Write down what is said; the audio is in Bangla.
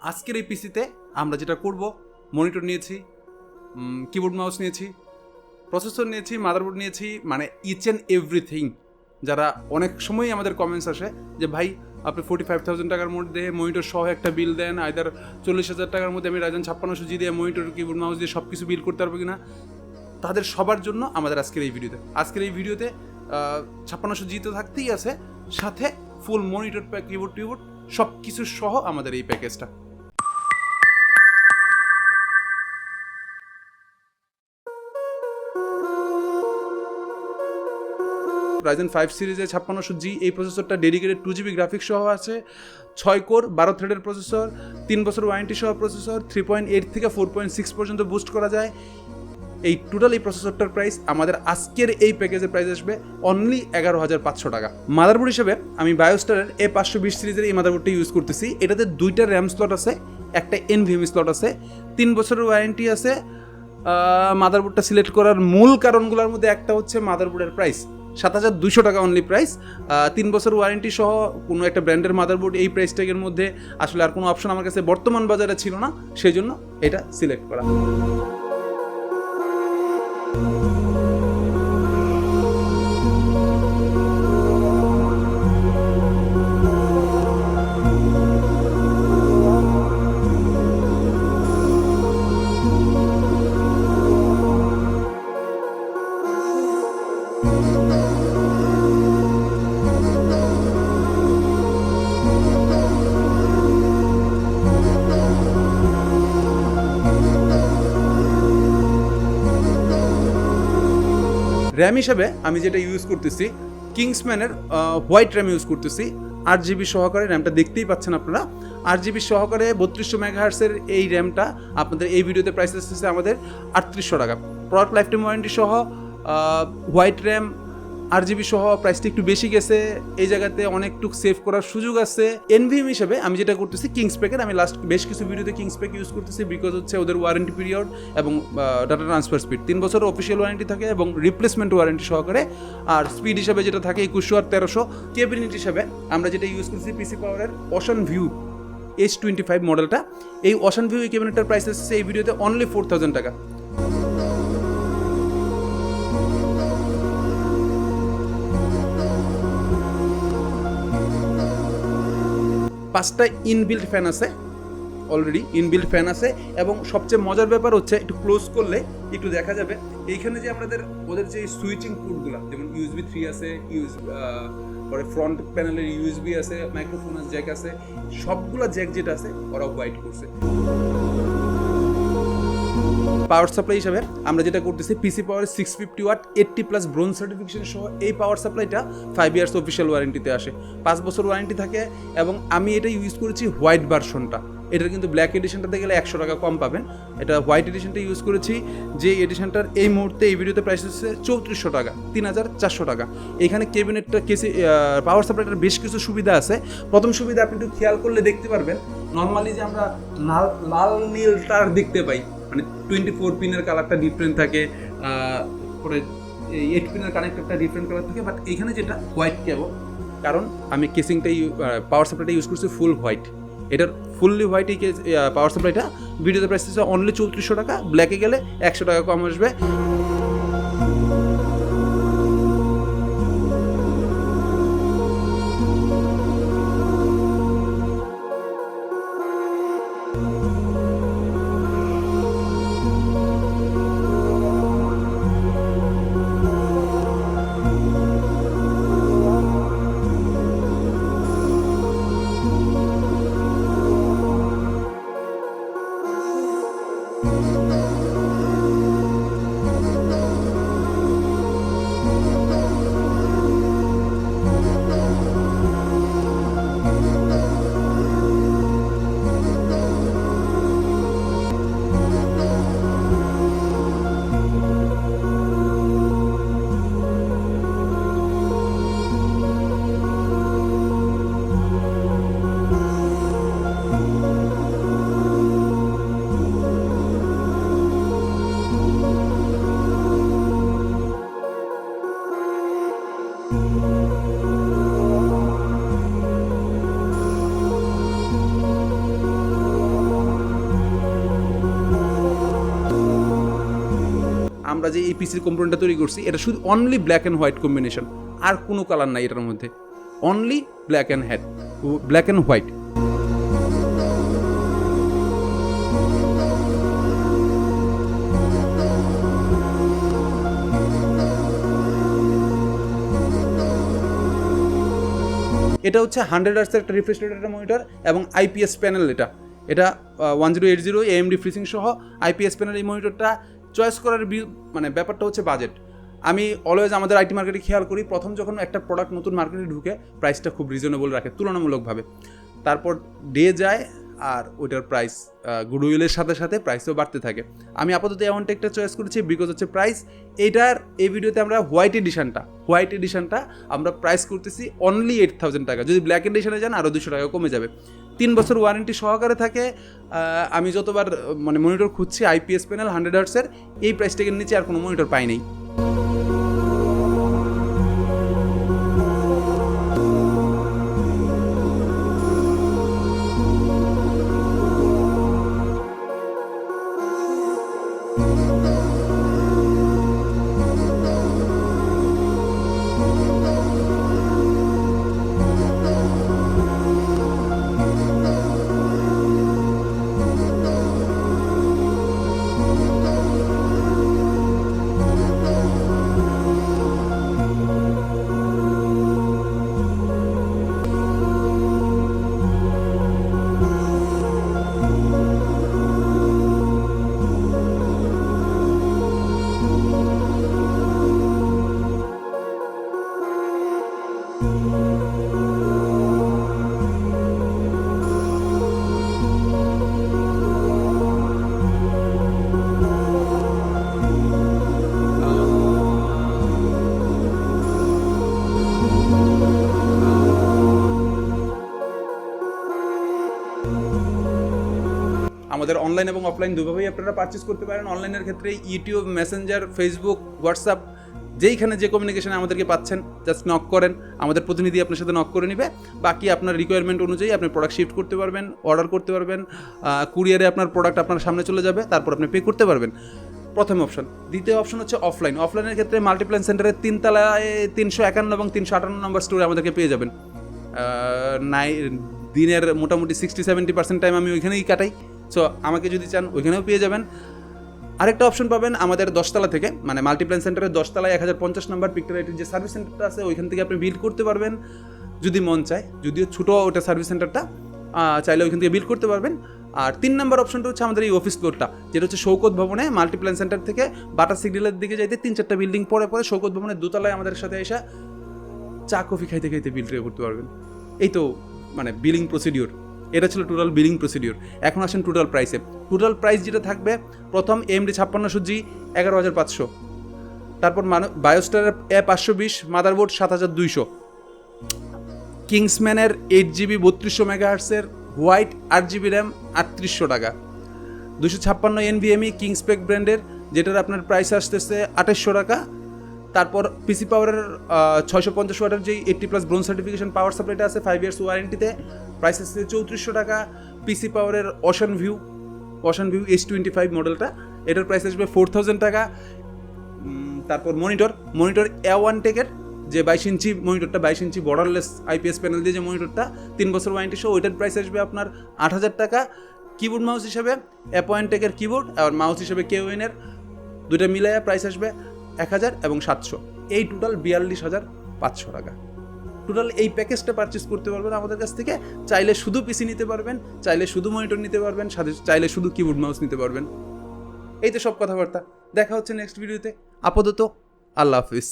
আজকের এই পিসিতে আমরা যেটা করব, মনিটর নিয়েছি, কিবোর্ড মাউস নিয়েছি, প্রসেসর নিয়েছি, মাদারবোর্ড নিয়েছি, মানে ইচ অ্যান্ড এভরিথিং। যারা অনেক সময়ই আমাদের কমেন্টস আসে যে ভাই আপনি 45,000 টাকার মধ্যে মনিটর সহ একটা বিল দেন, আইদার 40,000 টাকার মধ্যে আমি রাইজেন 5600 দিয়ে মনিটর কিবোর্ড মাউস দিয়ে সব কিছু বিল করতে পারবো কিনা। তাদের সবার জন্য আমাদের আজকের এই ভিডিওতে 5600 তো থাকতেই আছে, সাথে ফুল মনিটর কিবোর্ড সব কিছু সহ আমাদের এই প্যাকেজটা। রাইজেন 5 সিরিজে 5600G এই প্রসেসরটা ডেডিকেটেড 2GB গ্রাফিক্স সহ আছে, 6 কোর 12 থ্রেডের প্রসেসর, 3 বছর ওয়ারেন্টি সহ প্রসেসর, 3.8 থেকে 4.6 পর্যন্ত বুস্ট করা যায়। এই টোটাল এই প্রসেসরটার প্রাইস আমাদের আজকের এই প্যাকেজের প্রাইস আসবে অনলি 11,500 টাকা। মাদারবোর্ড হিসেবে আমি বায়োস্টারের A520 সিরিজের এই মাদারবোর্ডটা ইউজ করতেছি। এটাতে 2টা র্যাম স্লট আছে, একটা NVMe স্লট আছে, 3 বছরের ওয়ারেন্টি আছে। মাদারবোর্ডটা সিলেক্ট করার মূল কারণগুলোর মধ্যে একটা হচ্ছে মাদারবোর্ডের প্রাইস 7,200 টাকা অনলি প্রাইস। 3 বছর ওয়ারেন্টি সহ কোনো একটা ব্র্যান্ডের মাদারবোর্ড এই প্রাইস ট্যাগের মধ্যে আসলে আর কোনো অপশন আমার কাছে বর্তমান বাজারে ছিল না, সেই জন্য এটা সিলেক্ট করা। র্যাম হিসাবে আমি যেটা ইউজ করতেছি কিংসম্যানের হোয়াইট র্যাম ইউজ করতেছি, 8GB সহকারে। র্যামটা দেখতেই পাচ্ছেন আপনারা, 8GB সহকারে 3200 মেগাহার্টসের এই র্যামটা আপনাদের এই ভিডিওতে প্রাইস আসতেছে আমাদের 3800 টাকা। প্রোডাক্ট লাইফ টাইম ওয়ারেন্টি সহ হোয়াইট র্যাম 8GB সহ প্রাইসটা একটু বেশি গেছে, এই জায়গাতে অনেকটুকু সেভ করার সুযোগ আছে। NVMe হিসেবে আমি যেটা করতেছি কিংসপ্যাকের, আমি লাস্ট বেশ কিছু ভিডিওতে কিংসপ্যাক ইউজ করতেছি, বিকজ হচ্ছে ওদের ওয়ারেন্টি পিরিয়ড এবং ডাটা ট্রান্সফার স্পিড 3 বছরের অফিসিয়াল ওয়ারেন্টি থাকে এবং রিপ্লেসমেন্ট ওয়ারেন্টি সহকারে। আর স্পিড হিসাবে যেটা থাকে 2100 আর 1300। ক্যাবিনেট হিসাবে আমরা যেটা ইউজ করছি পিসি পাওয়ারের ওশান ভিউ H25 মডেলটা। এই ওশান ভিউ এই ক্যাবিনেটটার প্রাইস আসছে এই ভিডিওতে অনলি 4,000 টাকা। 5টা ইনবিল্ট ফ্যান আছে, অলরেডি ইনবিল্ট ফ্যান আছে। এবং সবচেয়ে মজার ব্যাপার হচ্ছে, একটু ক্লোজ করলে একটু দেখা যাবে এইখানে যে ওদের যে সুইচিং পোর্টগুলো, যেমন USB 3 আছে, পরে ফ্রন্ট প্যানেলের USB আছে, মাইক্রোফোন জ্যাক আছে, সবগুলা জ্যাক যেটা আছে ওরা হোয়াইট করছে। পাওয়ার সাপ্লাই হিসাবে আমরা যেটা করতেছি পিসি পাওয়ারের 650 ওয়াট 80+ ব্রোঞ্জ সার্টিফিকেশন সহ এই পাওয়ার সাপ্লাইটা 5 ইয়ার্স অফিসিয়াল ওয়ারেন্টিতে আসে, 5 বছর ওয়ারেন্টি থাকে। এবং আমি এটা ইউজ করেছি হোয়াইট ভার্সনটা, এটার কিন্তু ব্ল্যাক এডিশনটাতে গেলে 100 টাকা কম পাবেন। এটা হোয়াইট এডিশনটা ইউজ করেছি, যে এডিশনটার এই মুহূর্তে এই ভিডিওতে প্রাইস হচ্ছে 3400 টাকা, 3,400 টাকা। এখানে ক্যাবিনেটটা পাওয়ার সাপ্লাইটার বেশ কিছু সুবিধা আছে। প্রথম সুবিধা আপনি একটু খেয়াল করলে দেখতে পারবেন, নর্মালি যে আমরা লাল নীল তার দেখতে পাই, মানে 24 পিনের কালারটা ডিফারেন্ট থাকে, পরে 8 পিনের কানেক্টরটা ডিফারেন্ট কালার থাকে, বাট এখানে যেটা হোয়াইট কেবল, কারণ আমি কেসিংটা পাওয়ার সাপ্লাইটা ইউজ করছি ফুল হোয়াইট। এটার ফুললি হোয়াইট এই পাওয়ার সাপ্লাইটা ভিডিওতে প্রাইস হচ্ছে অনলি 3400 টাকা, ব্ল্যাকে গেলে 100 টাকা কম আসবে। আমরা যে এই পিসির কম্পোনেন্টটা তৈরি করছি এটা শুধু only black and white combination, আর কোনো কালার নাই এটার মধ্যে, অনলি ব্ল্যাক অ্যান্ড হোয়াইট। এটা হচ্ছে 100 হার্টজের একটা রিফ্রেশ রেটের মনিটর এবং আইপিএস প্যানেল। এটা 1080 AMD ফ্রিসিং সহ আইপিএস প্যানেল। এই মনিটরটা চয়েস করার মানে ব্যাপারটা হচ্ছে বাজেট। আমি অলওয়েজ আমাদের আইটি মার্কেটে খেয়াল করি, প্রথম যখন একটা প্রোডাক্ট নতুন মার্কেটে ঢুকে প্রাইসটা খুব রিজনেবল রাখে তুলনামূলকভাবে, তারপর ডে যায় আর ওইটার প্রাইস গুডউইলের সাথে সাথে প্রাইসও বাড়তে থাকে। আমি আপাতত এমনটেকটা চয়েস করেছি বিকজ হচ্ছে প্রাইস। এইটার এই ভিডিওতে আমরা হোয়াইট এডিশনটা আমরা প্রাইস করতেছি অনলি 8000 টাকা। যদি ব্ল্যাক এডিশনে যান আরও 200 টাকা কমে যাবে। 3 বছর ওয়ারেন্টি সহকারে থাকে। আমি যতবার মানে মনিটর খুঁজছি আইপিএস প্যানেল 100 হার্টজের, এই প্রাইস ট্যাগের নিচে আর কোনো মনিটর পাই নাই। আমাদের অনলাইন এবং অফলাইন দুভাবেই আপনারা পারচেস করতে পারেন। অনলাইনের ক্ষেত্রে ইউটিউব, মেসেঞ্জার, ফেসবুক, হোয়াটসঅ্যাপ, যেইখানে যে কমিউনিকেশনে আমাদেরকে পাচ্ছেন জাস্ট নক করেন, আমাদের প্রতিনিধি আপনার সাথে নক করে নেবে। বাকি আপনার রিকোয়ারমেন্ট অনুযায়ী আপনি প্রোডাক্ট শিফট করতে পারবেন, অর্ডার করতে পারবেন, কুরিয়ারে আপনার প্রোডাক্ট আপনার সামনে চলে যাবে, তারপর আপনি পে করতে পারবেন। প্রথম অপশন। দ্বিতীয় অপশন হচ্ছে অফলাইন। অফলাইনের ক্ষেত্রে মাল্টিপ্ল্যান সেন্টারের 3 তলায় 351 এবং 358 নম্বর স্টোরে আমাদেরকে পেয়ে যাবেন। দিনের মোটামুটি 60-70% টাইম আমি ওইখানেই কাটাই। সো আমাকে যদি চান ওইখানেও পেয়ে যাবেন। আরেকটা অপশন পাবেন আমাদের 10 তলা থেকে, মানে মাল্টিপ্ল্যান সেন্টারের 10 তলায় 1050 নম্বর পিকটারাইটের যে সার্ভিস সেন্টারটা আছে ওইখান থেকে আপনি বিল করতে পারবেন যদি মন চায়। যদিও ছোটো ওটা সার্ভিস সেন্টারটা, চাইলে ওইখান থেকে বিল করতে পারবেন। আর 3 নম্বর অপশনটা হচ্ছে আমাদের এই অফিস ফ্লোরটা, যেটা হচ্ছে শৌকত ভবনে। মাল্টিপ্ল্যান সেন্টার থেকে বাটা সিগন্যালের দিকে যাইতে 3-4টা বিল্ডিং পরে শৌকত ভবনের দোতলায় আমাদের সাথে এসে চা কফি খাইতে খাইতে বিল পে করতে পারবেন। এই তো মানে বিলিং প্রসিডিওর। এটা ছিল টোটাল বিলিং প্রসিডিওর। এখন আসেন টোটাল প্রাইসে। টোটাল প্রাইস যেটা থাকবে, প্রথম AMD 5600G 11500, তারপর বায়োস্টারের A520 মাদারবোর্ড 7200, কিংসম্যানের 8GB 3200 মেগাহার্টসের হোয়াইট 8GB র্যাম 3800 টাকা, 256 NVMe কিংস্পেক ব্র্যান্ডের, যেটার আপনার প্রাইস আসতেছে 2800 টাকা। তারপর পিসি পাওয়ারের 650 ওয়াটের যেই 80+ ব্রোঞ্জ সার্টিফিকেশন পাওয়ার সাপ্লাইটা আছে 5 ইয়ার্স ওয়ারেন্টিতে, প্রাইস আসছে 3400 টাকা। পিসি পাওয়ারের ওশান ভিউ H25 মডেলটা, এটার প্রাইস আসবে 4000 টাকা। তারপর মনিটর A1 টেকের যে 22 ইঞ্চি মনিটরটা, 22 ইঞ্চি বর্ডারলেস আইপিএস প্যানেল দিয়ে যে মনিটরটা 3 বছর ওয়ারেন্টি সহ, ওইটার প্রাইস আসবে আপনার 8000 টাকা। কিবোর্ড মাউস হিসেবে অ্যাপয়েন্ট টেকের কিবোর্ড আর মাউস হিসেবে কেওএনের দুইটা মিলাইয়া প্রাইস আসবে 1000 এবং 700। এই টোটাল 42500 টাকা। টোটাল এই প্যাকেজটা পারচেস করতে পারবেন আমাদের কাছ থেকে। চাইলে শুধু পিসি নিতে পারবেন, চাইলে শুধু মনিটর নিতে পারবেন, চাইলে শুধু কিবোর্ড মাউস নিতে পারবেন। এই তো সব কথাবার্তা। দেখা হচ্ছে নেক্সট ভিডিওতে। আপাতত আল্লাহ হাফিজ।